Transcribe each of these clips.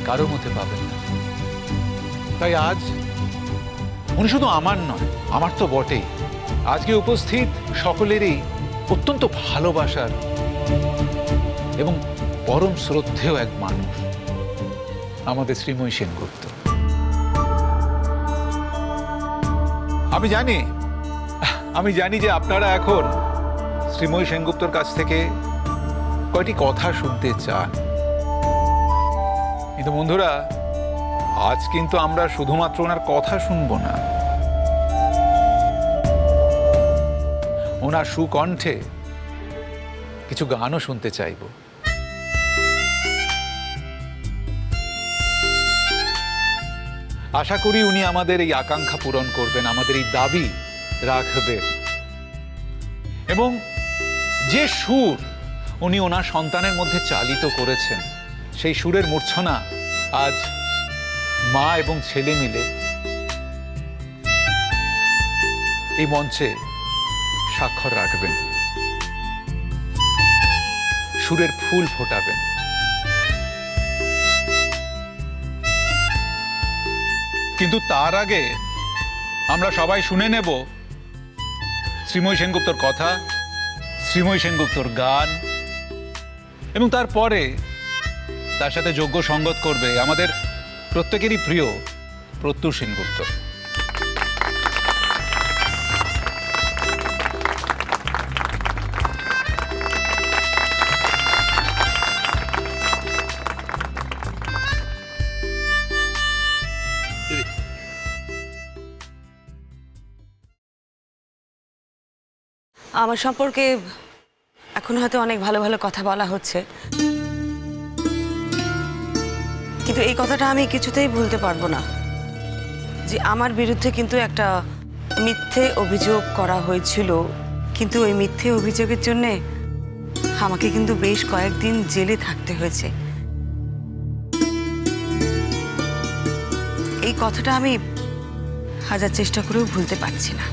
কারোর মধ্যে পাবেন না। তাই আজ উনি শুধু আমার নয়, আমার তো বটেই, আজকে উপস্থিত সকলেরই অত্যন্ত ভালোবাসার এবং পরম শ্রদ্ধেয় এক মানুষ, আমাদের শ্রীময়ী সেনগুপ্ত। আমি জানি যে আপনারা এখন শ্রীময়ী সেনগুপ্তর কাছ থেকে কয়টি কথা শুনতে চান, কিন্তু বন্ধুরা, আজ কিন্তু আমরা শুধুমাত্র ওনার কথা শুনবো না, ওনার সুকণ্ঠে কিছু গানও শুনতে চাইব। আশা করি উনি আমাদের এই আকাঙ্ক্ষা পূরণ করবেন, আমাদের এই দাবি রাখবেন, এবং যে সুর উনি ওনার সন্তানের মধ্যে চালিত করেছেন, সেই সুরের মূর্ছনা আজ মা এবং ছেলে মিলে এই মঞ্চে স্বাক্ষর রাখবেন, সুরের ফুল ফোটাবেন। কিন্তু তার আগে আমরা সবাই শুনে নেব শ্রীময়ী সেনগুপ্তর কথা, শ্রীময়ী সেনগুপ্তর গান, এবং তারপরে তার সাথে যোগ্য সঙ্গত করবে আমাদের প্রত্যেকেরই প্রিয় প্রত্যুষ সেনগুপ্ত। আমার সম্পর্কে এখন হয়তো অনেক ভালো ভালো কথা বলা হচ্ছে, কিন্তু এই কথাটা আমি কিছুতেই ভুলতে পারবো না যে আমার বিরুদ্ধে কিন্তু একটা মিথ্যে অভিযোগ করা হয়েছিল, কিন্তু ওই মিথ্যে অভিযোগের জন্যে আমাকে কিন্তু বেশ কয়েকদিন জেলে থাকতে হয়েছে। এই কথাটা আমি হাজার চেষ্টা করেও ভুলতে পারছি না।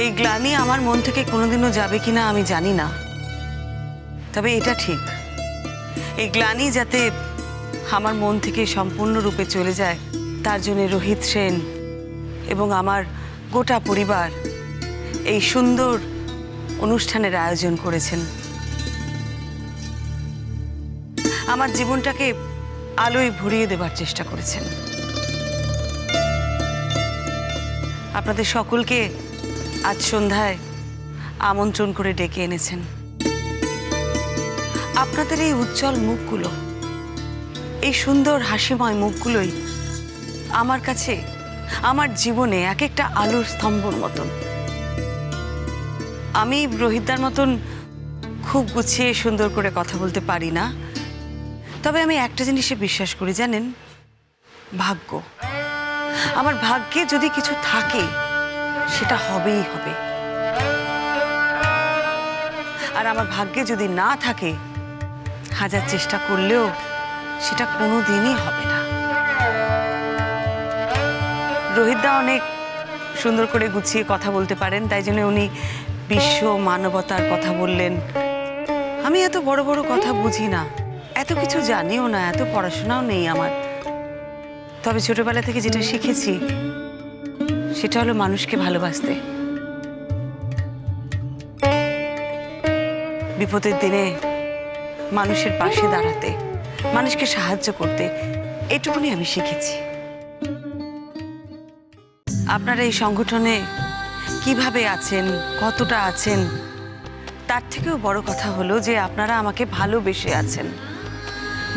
এই গ্লানি আমার মন থেকে কোনোদিনও যাবে কিনা আমি জানি না, তবে এটা ঠিক, এই গ্লানি যাতে আমার মন থেকে সম্পূর্ণরূপে চলে যায়, তার জন্য রোহিত সেন এবং আমার গোটা পরিবার এই সুন্দর অনুষ্ঠানের আয়োজন করেছেন। আমার জীবনটাকে আলোয় ভরিয়ে দেবার চেষ্টা করেছেন। আপনাদের সকলকে আজ সন্ধ্যায় আমন্ত্রণ করে ডেকে এনেছেন। আপনাদের এই উজ্জ্বল মুখগুলো, এই সুন্দর হাসিময় মুখগুলোই আমার কাছে আমার জীবনে এক একটা আলোর স্তম্ভর মতন। আমি রোহিতদার মতন খুব গুছিয়ে সুন্দর করে কথা বলতে পারি না, তবে আমি একটা জিনিসে বিশ্বাস করি, জানেন, ভাগ্য। আমার ভাগ্যে যদি কিছু থাকে সেটা হবেই হবে, আর আমার ভাগ্যে যদি না থাকে হাজার চেষ্টা করলেও সেটা কোনোদিনই হবে না। রোহিতদা অনেক সুন্দর করে গুছিয়ে কথা বলতে পারেন, তাই জন্য উনি বিশ্ব মানবতার কথা বললেন। আমি এত বড় বড় কথা বুঝি না, এত কিছু জানিও না, এত পড়াশোনাও নেই আমার, তবে ছোটবেলা থেকে যেটা শিখেছি সেটা হলো মানুষকে ভালোবাসতে, বিপদের দিনে মানুষের পাশে দাঁড়াতে, মানুষকে সাহায্য করতে, এটুকুনি আমি শিখেছি। আপনারা এই সংগঠনে কিভাবে আছেন, কতটা আছেন, তার থেকেও বড় কথা হলো যে আপনারা আমাকে ভালোবেসে আছেন।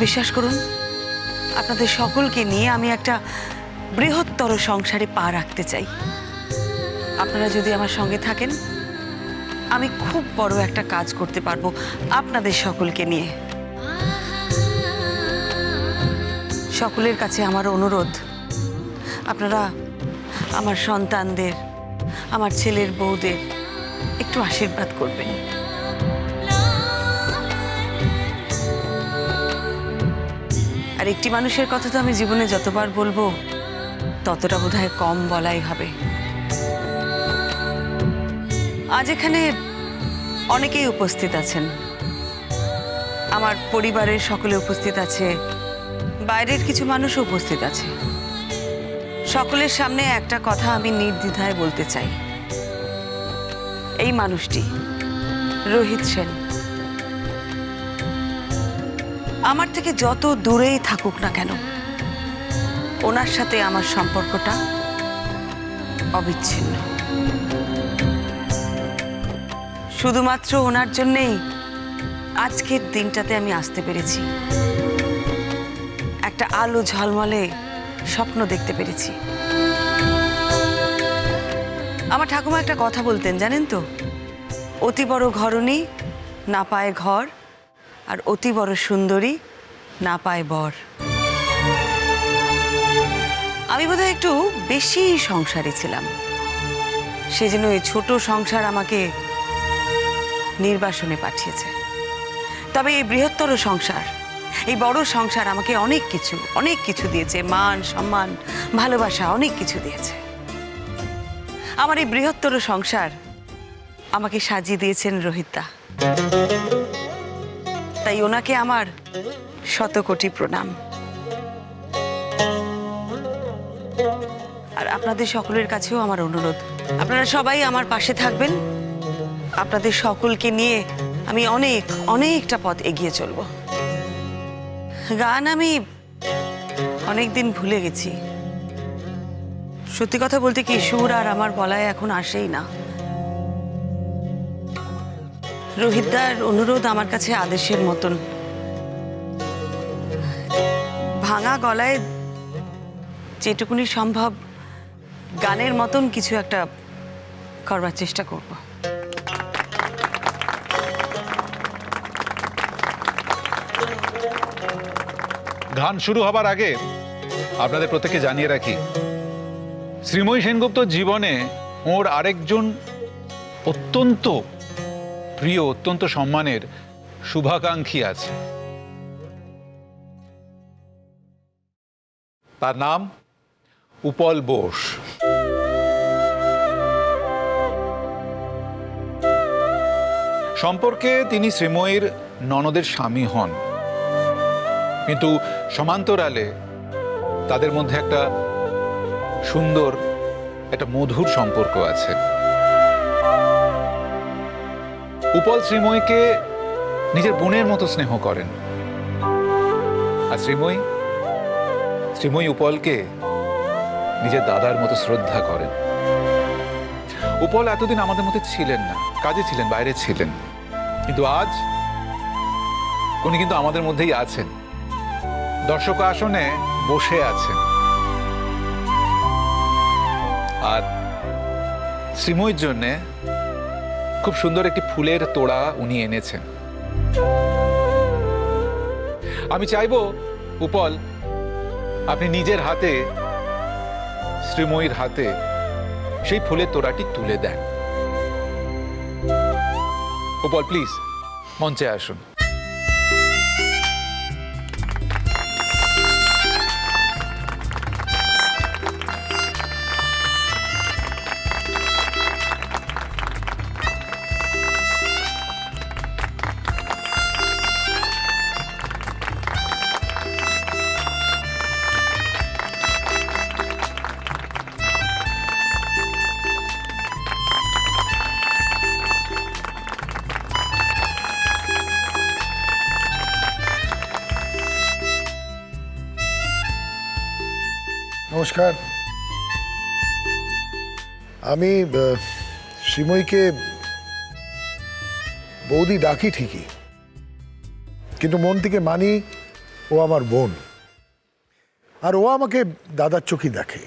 বিশ্বাস করুন, আপনাদের সকলকে নিয়ে আমি একটা বৃহত্তর সংসারে পা রাখতে চাই। আপনারা যদি আমার সঙ্গে থাকেন, আমি খুব বড় একটা কাজ করতে পারবো আপনাদের সকলকে নিয়ে। সকলের কাছে আমার অনুরোধ, আপনারা আমার সন্তানদের, আমার ছেলের বউদের একটু আশীর্বাদ করবেন। আর একটি মানুষের কথা তো আমি জীবনে যতবার বলবো ততটা বোধহয় কম বলাই হবে। আজ এখানে অনেকেই উপস্থিত আছেন, আমার পরিবারের সকলে উপস্থিত আছে, বাইরের কিছু মানুষও উপস্থিত আছে। সকলের সামনে একটা কথা আমি নির্দ্বিধায় বলতে চাই। এই মানুষটি রোহিত সেন আমার থেকে যত দূরেই থাকুক না কেন, ওনার সাথে আমার সম্পর্কটা অবিচ্ছিন্ন। শুধুমাত্র ওনার জন্যেই আজকের দিনটাতে আমি আসতে পেরেছি, একটা আলো ঝলমলে স্বপ্ন দেখতে পেরেছি। আমার ঠাকুমা একটা কথা বলতেন জানেন তো, অতি বড় ঘরণী না পায় ঘর, আর অতি বড় সুন্দরী না পায় বর। আমি বোধহয় একটু বেশি সংসারে ছিলাম, সেজন্য এই ছোট সংসার আমাকে নির্বাসনে পাঠিয়েছে। তবে এই বৃহত্তর সংসার, এই বড় সংসার আমাকে অনেক কিছু দিয়েছে, মান সম্মান ভালোবাসা অনেক কিছু দিয়েছে। আমার এই বৃহত্তর সংসার আমাকে সাজিয়ে দিয়েছেন রোহিতদা, তাই ওনাকে আমার শতকোটি প্রণাম। আর আপনাদের সকলের কাছেও আমার অনুরোধ, আপনারা সবাই আমার পাশে থাকবেন। আপনাদের সকলকে নিয়ে আমি অনেকটা পথ এগিয়ে চলব। গান আমি অনেকদিন ভুলে গেছি, সত্যি কথা বলতে কি, সুর আর আমার গলায় এখন আসেই না। রোহিতদার অনুরোধ আমার কাছে আদেশের মতন। ভাঙা গলায় যেটুকুনি সম্ভব গানের মতন কিছু একটা করবার চেষ্টা করব। গান শুরু হবার আগে আপনাদের প্রত্যেককে জানিয়ে রাখি, শ্রীময়ী সেনগুপ্তর জীবনে ওর আরেকজন অত্যন্ত প্রিয়, অত্যন্ত সম্মানের শুভাকাঙ্ক্ষী আছে। তার নাম উপল বোস। সম্পর্কে তিনি শ্রীময়ীর ননদের স্বামী হন, কিন্তু সমান্তরালে তাদের মধ্যে একটা সুন্দর, একটা মধুর সম্পর্ক আছে। উপল শ্রীময়ীকে নিজের বোনের মতো স্নেহ করেন, আর শ্রীময়ী উপলকে নিজের দাদার মতো শ্রদ্ধা করেন। উপল এতদিন আমাদের মধ্যে ছিলেন না, কাজে ছিলেন, বাইরে ছিলেন, কিন্তু আজ উনি কিন্তু আমাদের মধ্যেই আছেন, দর্শক আসনে বসে আছেন। আর শ্রীময়ীর জন্য খুব সুন্দর একটি ফুলের তোড়া উনি এনেছেন। আমি চাইব উপল, আপনি নিজের হাতে শ্রীময়ীর হাতে সেই ফুলের তোড়াটি তুলে দেন। উপল প্লিজ মঞ্চে আসুন। নমস্কার। আমি শ্রীময়ীকে বৌদি ডাকি ঠিকই, কিন্তু মন থেকে মানি ও আমার বোন, আর ও আমাকে দাদার চোখে দেখে।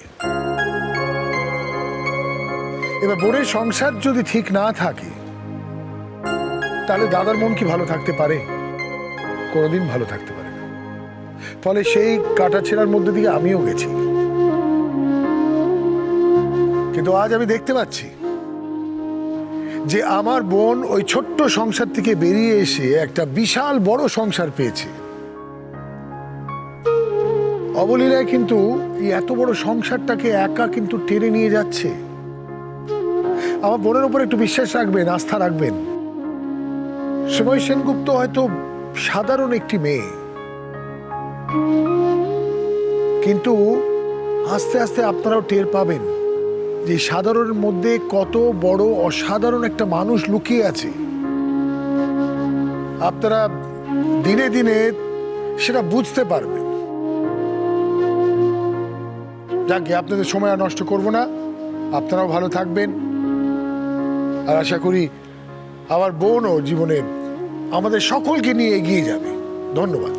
এবার বোনের সংসার যদি ঠিক না থাকে, তাহলে দাদার মন কি ভালো থাকতে পারে? কোনোদিন ভালো থাকতে পারে না। ফলে সেই কাটাছেঁড়ার মধ্যে দিয়ে আমিও গেছি, কিন্তু আজ আমি দেখতে পাচ্ছি যে আমার বোন ওই ছোট্ট সংসার থেকে বেরিয়ে এসে একটা বিশাল বড় সংসার পেয়েছে। অবলীলায় কিন্তু এই এত বড় সংসারটাকে একা কিন্তু টেনে নিয়ে যাচ্ছে। আমার বোনের উপর একটু বিশ্বাস রাখবেন, আস্থা রাখবেন। শ্রীময়ী সেনগুপ্ত হয়তো সাধারণ একটি মেয়ে, কিন্তু আস্তে আস্তে আপনারাও টের পাবেন যে সাধারণের মধ্যে কত বড় অসাধারণ একটা মানুষ লুকিয়ে আছে। আপনারা দিনে দিনে সেটা বুঝতে পারবেন। যাকে আপনাদের সময় আর নষ্ট করব না, আপনারাও ভালো থাকবেন, আর আশা করি আমার বোনও জীবনে আমাদের সকলকে নিয়ে এগিয়ে যাবে। ধন্যবাদ।